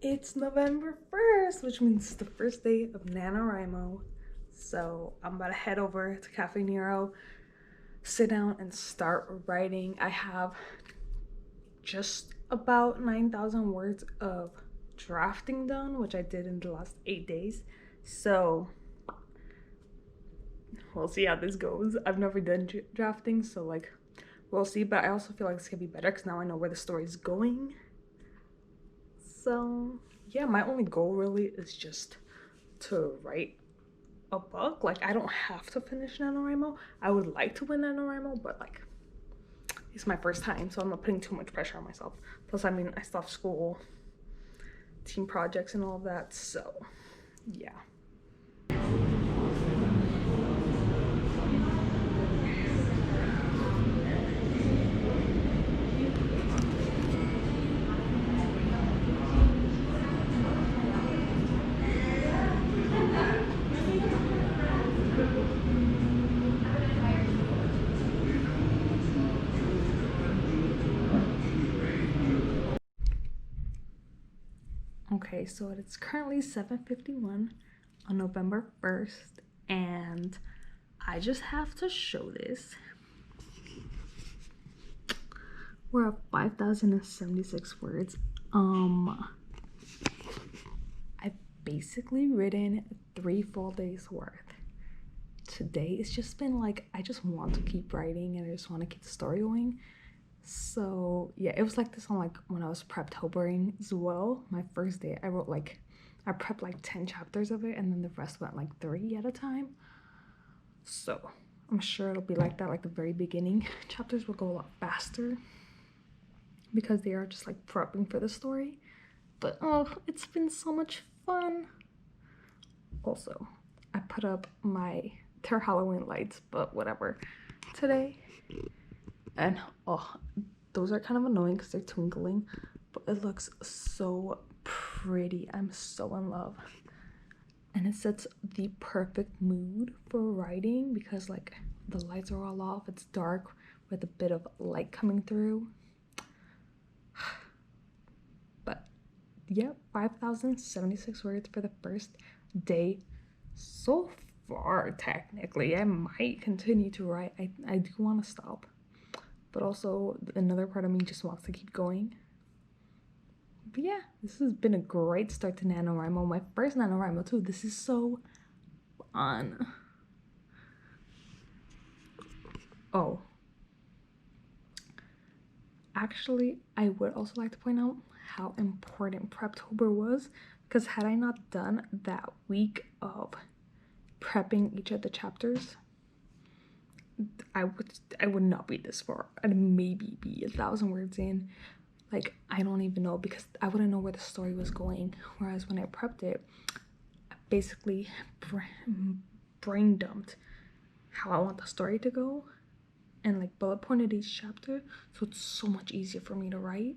It's November 1st, which means it's the first day of NaNoWRIMO. So I'm about to head over to Cafe Nero, sit down and start writing. I have just about 9,000 words of drafting done, which I did in the last 8 days. So we'll see how this goes. I've never done drafting, so like we'll see. But I also feel like this could be better because now I know where the story is going. So yeah, my only goal really is just to write a book. Like I don't have to finish NaNoWRIMO. I would like to win NaNoWRIMO, but like it's my first time, so I'm not putting too much pressure on myself. Plus, I mean, I still have school, team projects, and all of that. So yeah. Okay, so it's currently 7:51 on November 1st, and I just have to show this. We're at 5,076 words. I've basically written 3 full days worth. Today it's just been like I just want to keep writing and I just want to keep the story going. So yeah, it was like this on like when I was prep-tobering as well. My first day I wrote like I prepped like 10 chapters of it and then the rest went like 3 at a time. So I'm sure it'll be like that, like the very beginning chapters will go a lot faster because they are just like prepping for the story. But oh, it's been so much fun. Also, I put up my Terror Halloween lights, but whatever, today. And oh, those are kind of annoying because they're twinkling, but it looks so pretty. I'm so in love. And it sets the perfect mood for writing because like the lights are all off, it's dark with a bit of light coming through. But yeah, 5,076 words for the first day so far. Technically I might continue to write. I do want to stop, but also another part of me just wants to keep going. But yeah, this has been a great start to NaNoWRIMO. My first NaNoWRIMO too. This is so fun. Oh, actually, I would also like to point out how important Preptober was, because had I not done that week of prepping each of the chapters, I would not be this far. I'd maybe be 1,000 words in. Like I don't even know, because I wouldn't know where the story was going. Whereas when I prepped it, I basically brain dumped how I want the story to go and like bullet pointed each chapter, so it's so much easier for me to write.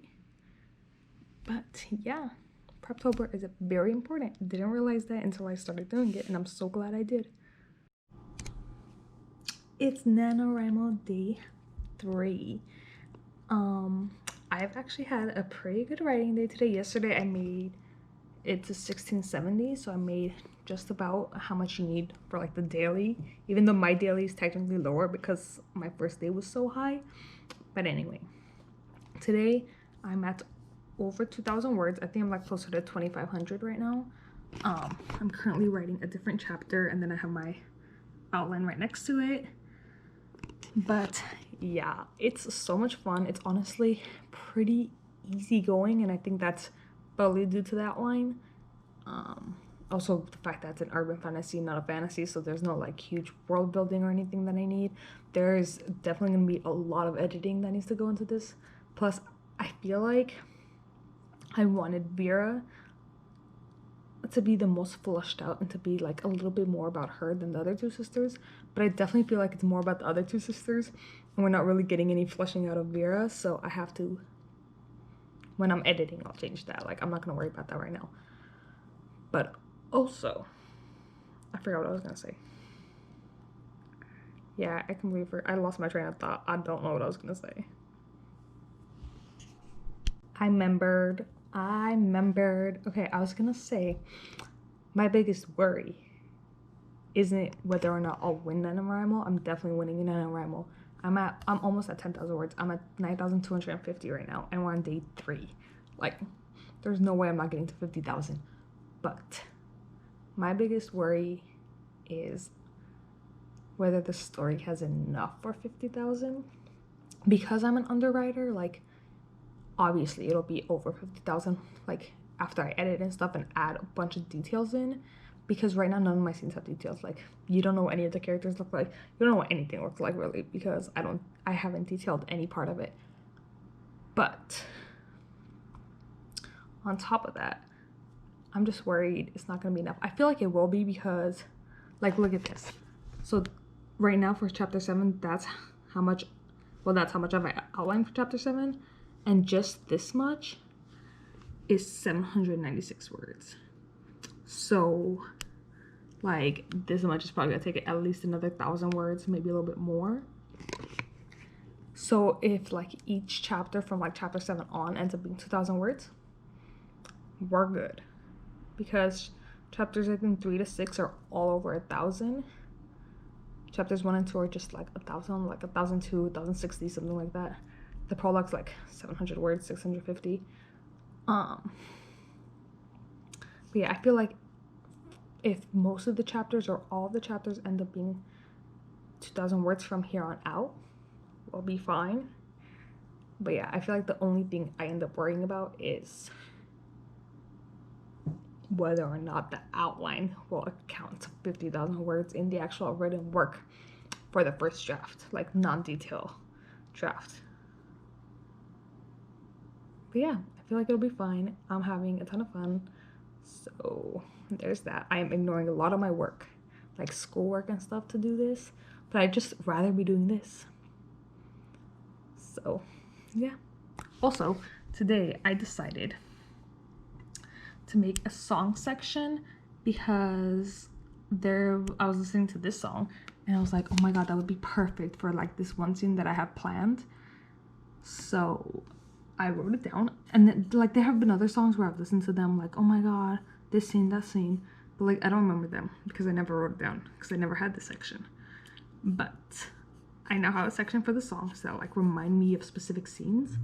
But yeah, Preptober is very important. Didn't realize that until I started doing it, and I'm so glad I did. It's NaNoWRIMO day 3. I've actually had a pretty good writing day today. Yesterday I made it to 1670, so I made just about how much you need for like the daily, even though my daily is technically lower because my first day was so high. But anyway, today I'm at over 2,000 words. I think I'm like closer to 2,500 right now. I'm currently writing a different chapter and then I have my outline right next to it. But yeah, it's so much fun. It's honestly pretty easy going, and I think that's probably due to that line. Also the fact that it's an urban fantasy, not a fantasy, so there's no like huge world building or anything that I need. There's definitely gonna be a lot of editing that needs to go into this. Plus I feel like I wanted Vera to be the most fleshed out and to be like a little bit more about her than the other two sisters, but I definitely feel like it's more about the other two sisters and we're not really getting any fleshing out of Vera. So I have to, when I'm editing, I'll change that. Like I'm not gonna worry about that right now. But also I forgot what I was gonna say. Yeah, I completely forgot. I lost my train of thought. I don't know what I was gonna say. I remembered. I remembered. Okay, I was gonna say my biggest worry isn't whether or not I'll win NaNoWRIMO. I'm definitely winning NaNoWRIMO. I'm almost at 10,000 words. I'm at 9,250 right now, and we're on day 3. Like, there's no way I'm not getting to 50,000. But my biggest worry is whether the story has enough for 50,000. Because I'm an underwriter, like, obviously it'll be over 50,000, like, after I edit and stuff and add a bunch of details in. Because right now none of my scenes have details. Like, you don't know what any of the characters look like. You don't know what anything looks like, really, because I haven't detailed any part of it. But on top of that, I'm just worried it's not gonna be enough. I feel like it will be because, like, look at this. So right now for chapter 7, that's how much I've outlined for chapter 7, and just this much is 796 words. So, like, this much is probably gonna take at least another 1,000 words, maybe a little bit more. So if, like, each chapter from, like, chapter 7 on ends up being 2,000 words, we're good. Because chapters, I think, 3 to 6 are all over 1,000. Chapters 1 and 2 are just like 1,000, like 1,002, 1,060, something like that. The prologue's like 700 words, 650. But yeah, I feel like if most of the chapters or all of the chapters end up being 2,000 words from here on out, we'll be fine. But yeah, I feel like the only thing I end up worrying about is whether or not the outline will account to 50,000 words in the actual written work for the first draft, like non-detail draft. But yeah, I feel like it'll be fine. I'm having a ton of fun. So there's that. I am ignoring a lot of my work, like schoolwork and stuff, to do this, but I'd just rather be doing this. So yeah. Also, today I decided to make a song section because I was listening to this song and I was like, oh my god, that would be perfect for like this one scene that I have planned. So I wrote it down, and then, like, there have been other songs where I've listened to them like, oh my god, this scene, that scene, but like I don't remember them because I never wrote it down because I never had this section. But I now have a section for the songs that like remind me of specific scenes.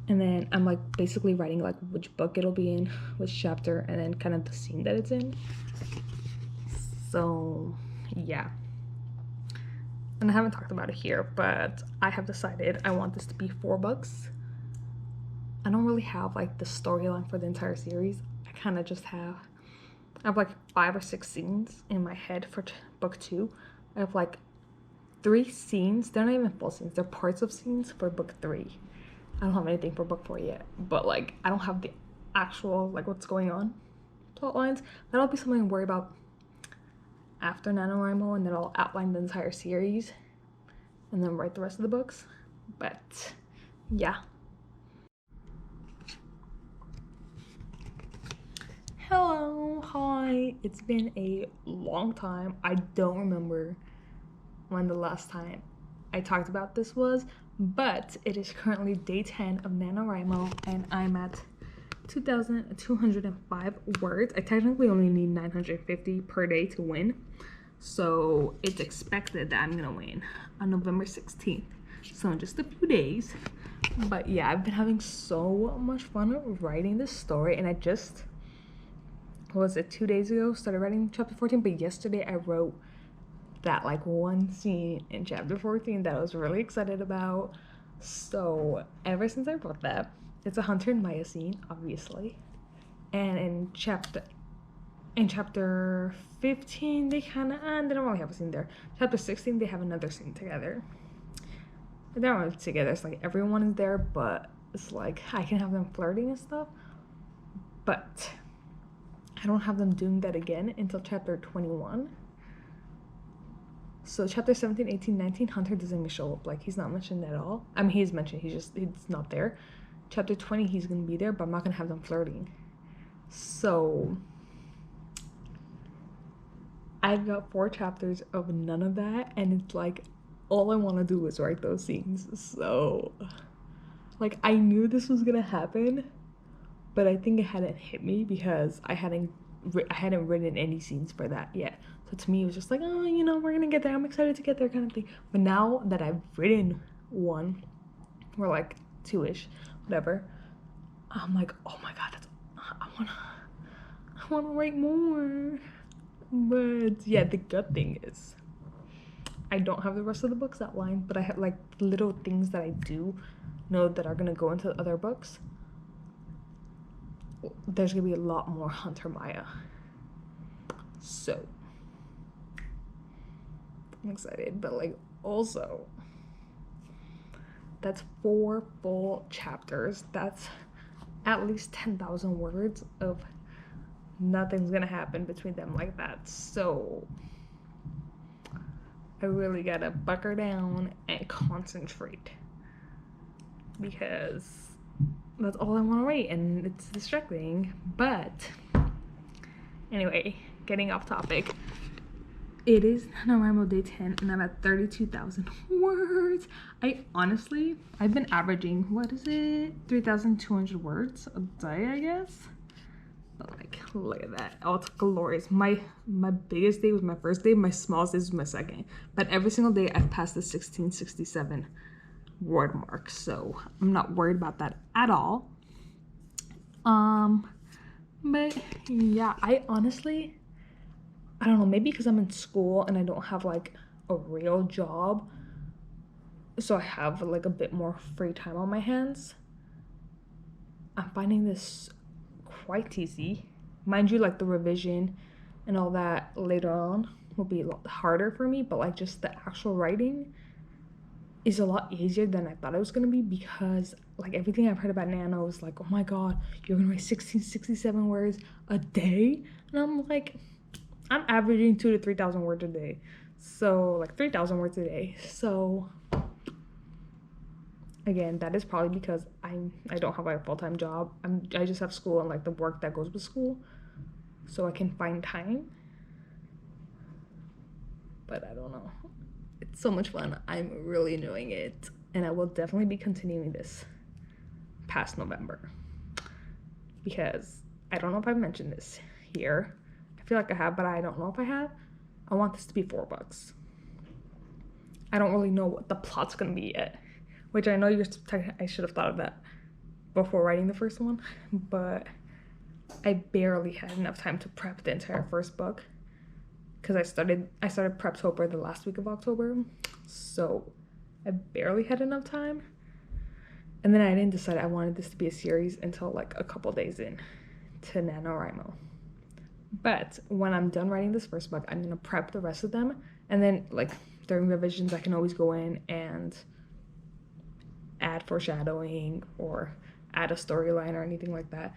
And then I'm like basically writing like which book it'll be in, which chapter, and then kind of the scene that it's in. So yeah. And I haven't talked about it here, but I have decided I want this to be 4 books. I don't really have like the storyline for the entire series. I kind of just I have like 5 or 6 scenes in my head for book 2. I have like 3 scenes. They're not even full scenes. They're parts of scenes for book 3. I don't have anything for book 4 yet, but like I don't have the actual like what's going on plot lines. That'll be something to worry about after NaNoWRIMO, and then I'll outline the entire series and then write the rest of the books. But yeah. Hello, hi. It's been a long time. I don't remember when the last time I talked about this was, but it is currently day 10 of NaNoWRIMO and I'm at 2,205 words. I technically only need 950 per day to win, so it's expected that I'm gonna win on November 16th, so in just a few days. But yeah, I've been having so much fun writing this story, and I just, what was it, 2 days ago started writing chapter 14, but yesterday I wrote that like one scene in chapter 14 that I was really excited about. So ever since I wrote that, it's a Hunter and Maya scene, obviously, and in chapter 15 they kind of they don't really have a scene there. Chapter 16 they have another scene together. They're not really together, it's like everyone is there, but it's like I can have them flirting and stuff, but I don't have them doing that again until chapter 21. So chapter 17, 18, 19, Hunter doesn't even show up. Like, he's not mentioned at all. I mean, he's mentioned, he's not there. Chapter 20, he's gonna be there, but I'm not gonna have them flirting. So I've got 4 chapters of none of that, and it's like all I want to do is write those scenes. So like I knew this was gonna happen, but I think it hadn't hit me because I hadn't written any scenes for that yet. So to me, it was just like, oh, you know, we're gonna get there. I'm excited to get there, kind of thing. But now that I've written one, or like two-ish, whatever, I'm like, oh my god, I wanna write more. But yeah, the good thing is I don't have the rest of the books outlined, but I have like little things that I do know that are gonna go into other books. There's gonna be a lot more Hunter Maya. So I'm excited, but like also that's 4 full chapters. That's at least 10,000 words of nothing's gonna happen between them like that. So I really gotta buckle down and concentrate because that's all I want to write, and it's distracting. But anyway, getting off topic, it is NaNoWRIMO day 10 and I'm at 32,000 words. I've been averaging, 3,200 words a day, I guess. But like, look at that. Oh, it's glorious. My biggest day was my first day, my smallest day was my second. But every single day I've passed the 1667 word mark, so I'm not worried about that at all. But yeah, I don't know, maybe because I'm in school and I don't have like a real job, so I have like a bit more free time on my hands. I'm finding this quite easy. Mind you, like the revision and all that later on will be a lot harder for me, but like just the actual writing is a lot easier than I thought it was gonna be, because like everything I've heard about Nano is like, oh my god, you're gonna write 1667 words a day, and I'm like, I'm averaging 2,000 to 3,000 words a day, so like 3,000 words a day. So again, that is probably because I don't have like a full-time job. I just have school and like the work that goes with school, so I can find time. But I don't know, it's so much fun. I'm really enjoying it, and I will definitely be continuing this past November, because I don't know if I've mentioned this here. I feel like I have, but I don't know if I have. I want this to be 4 books. I don't really know what the plot's gonna be yet, which I know I should have thought of that before writing the first one, but I barely had enough time to prep the entire first book, because I started Preptober the last week of October, so I barely had enough time. And then I didn't decide I wanted this to be a series until like a couple days in to NaNoWRIMO. But when I'm done writing this first book, I'm gonna prep the rest of them, and then like during revisions I can always go in and add foreshadowing or add a storyline or anything like that.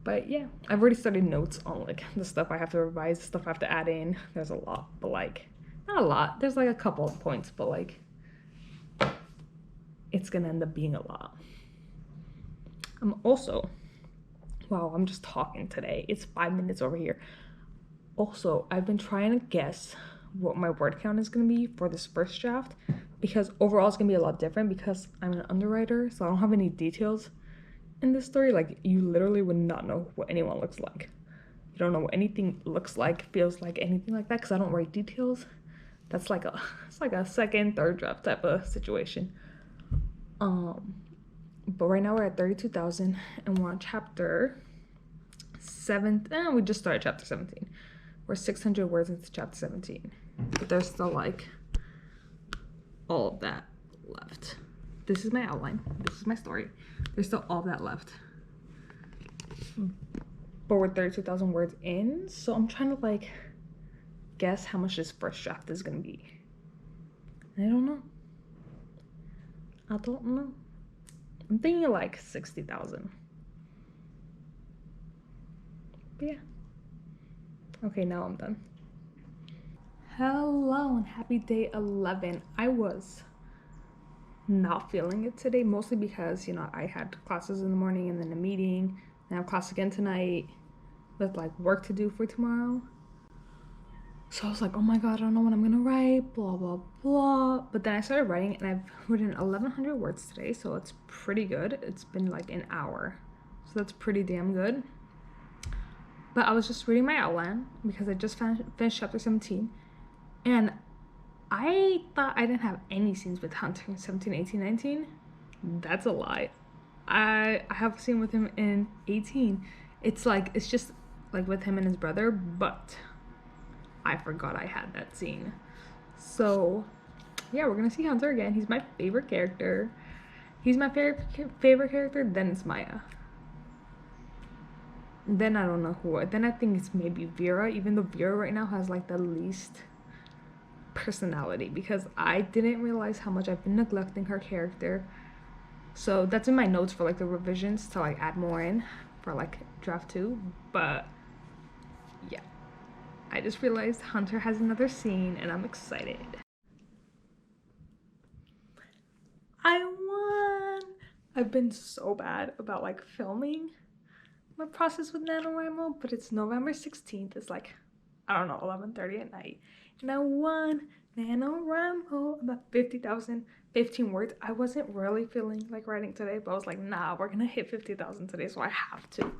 But yeah, I've already started notes on like the stuff I have to revise, the stuff I have to add in. There's a lot, but like not a lot. There's like a couple of points, but like it's gonna end up being a lot. Wow, I'm just talking today. It's 5 minutes over here. Also, I've been trying to guess what my word count is gonna be for this first draft, because overall it's gonna be a lot different because I'm an underwriter, so I don't have any details in this story. Like, you literally would not know what anyone looks like. You don't know what anything looks like, feels like, anything like that, because I don't write details. It's like a second, third draft type of situation. But right now we're at 32,000 and we're on chapter 7. We just started chapter 17. We're 600 words into chapter 17, but there's still like all of that left. This is my outline. This is my story. There's still all of that left. But we're 32,000 words in, so I'm trying to like guess how much this first draft is gonna be. I don't know. I'm thinking like 60,000. But yeah. Okay, now I'm done. Hello and happy day 11. I was not feeling it today, mostly because, you know, I had classes in the morning and then a meeting, and I have class again tonight with like work to do for tomorrow. So I was like, oh my god, I don't know what I'm gonna write, blah blah blah. But then I started writing and I've written 1,100 words today, so it's pretty good. It's been like an hour, So that's pretty damn good. But I was just reading my outline because I just finished chapter 17. And I thought I didn't have any scenes with Hunter in 17, 18, 19. That's a lie. I have a scene with him in 18. It's just like with him and his brother, but I forgot I had that scene. So yeah, we're gonna see Hunter again. He's my favorite character. He's my favorite character, then it's Maya. Then I don't know who. Then I think it's maybe Vera, even though Vera right now has like the least personality, because I didn't realize how much I've been neglecting her character. So that's in my notes for like the revisions to like add more in for like draft 2. But yeah, I just realized Hunter has another scene and I'm excited. I won! I've been so bad about like filming my process with NaNoWRIMO, but it's November 16th. It's like, I don't know, 11:30 at night. And I won NaNoWRIMO about 15 words. I wasn't really feeling like writing today, but I was like, nah, we're gonna hit 50,000 today, so I have to.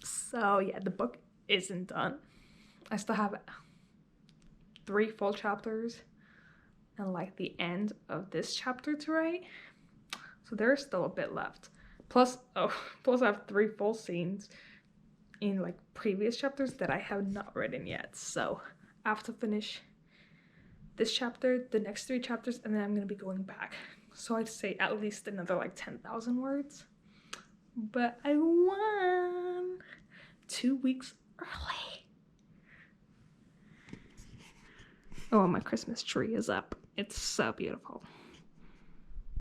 So yeah, the book isn't done. I still have 3 full chapters and like the end of this chapter to write. So there's still a bit left. Plus I have 3 full scenes in like previous chapters that I have not written yet. So I have to finish this chapter, the next 3 chapters, and then I'm gonna be going back. So I'd say at least another like 10,000 words. But I won 2 weeks early. Oh, my Christmas tree is up. It's so beautiful.